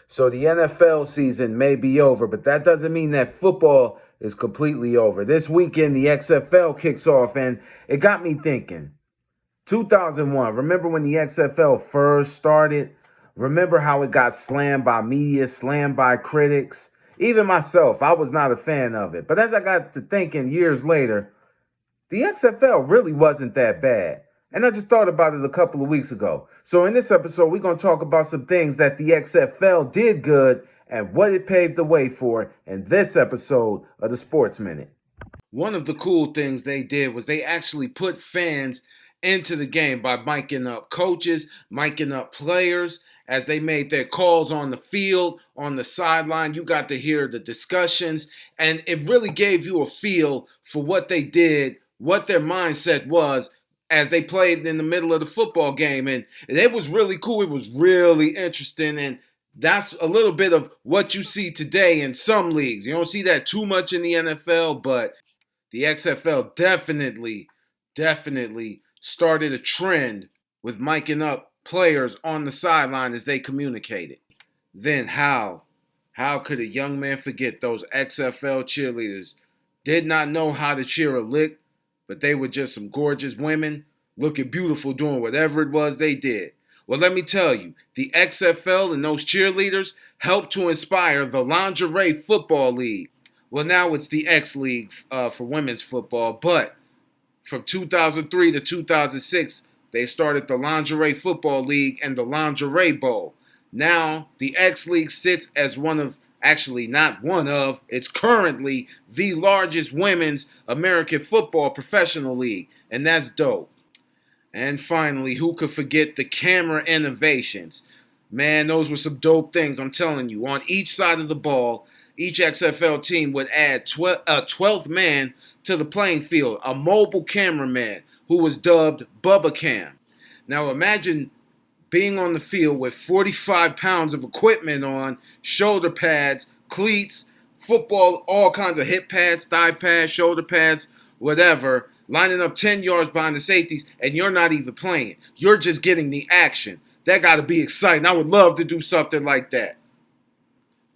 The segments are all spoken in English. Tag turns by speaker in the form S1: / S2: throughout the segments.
S1: So the NFL season may be over, but that doesn't mean that football is completely over. This weekend, the XFL kicks off, and it got me thinking. 2001, remember when the XFL first started? Remember how it got slammed by media, slammed by critics? Even myself, I was not a fan of it. But as I got to thinking years later, the XFL really wasn't that bad. And I just thought about it a couple of weeks ago. So in this episode, we're going to talk about some things that the XFL did good and what it paved the way for in this episode of the Sports Minute. One of the cool things they did was they actually put fans into the game by miking up coaches, miking up players as they made their calls on the field, on the sideline. You got to hear the discussions, and it really gave you a feel for what they did, what their mindset was as they played in the middle of the football game. And it was really cool. It was really interesting. And that's a little bit of what you see today in some leagues. You don't see that too much in the NFL, but the XFL definitely started a trend with miking up players on the sideline as they communicated. Then how could a young man forget those XFL cheerleaders? Did not know how to cheer a lick, but they were just some gorgeous women looking beautiful doing whatever it was they did. Well, let me tell you, the XFL and those cheerleaders helped to inspire the Lingerie Football League. Well, now it's the X League for women's football, but from 2003 to 2006, they started the Lingerie Football League and the Lingerie Bowl. Now, the X League sits as one of, actually not one of, it's currently the largest women's American football professional league, and that's dope. And finally, who could forget the camera innovations? Man, those were some dope things, I'm telling you. On each side of the ball, each XFL team would add a 12th man to the playing field, a mobile cameraman who was dubbed Bubba Cam. Now imagine being on the field with 45 pounds of equipment on, shoulder pads, cleats, football, all kinds of hip pads, thigh pads, shoulder pads, whatever, lining up 10 yards behind the safeties, and you're not even playing. You're just getting the action. That got to be exciting. I would love to do something like that.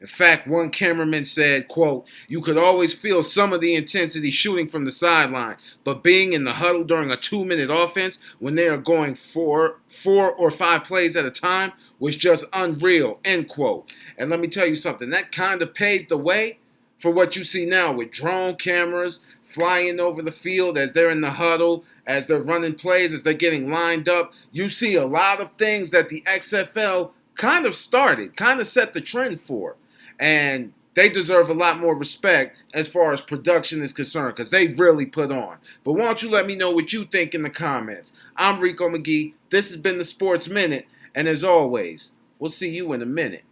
S1: In fact, one cameraman said, quote, "You could always feel some of the intensity shooting from the sideline, but being in the huddle during a 2-minute offense when they are going four or five plays at a time was just unreal," end quote. And let me tell you something, that kind of paved the way for what you see now with drone cameras flying over the field as they're in the huddle, as they're running plays, as they're getting lined up. You see a lot of things that the XFL kind of started, kind of set the trend for. And they deserve a lot more respect as far as production is concerned because they really put on. But why don't you let me know what you think in the comments. I'm Rico McGee. This has been the Sports Minute. And as always, we'll see you in a minute.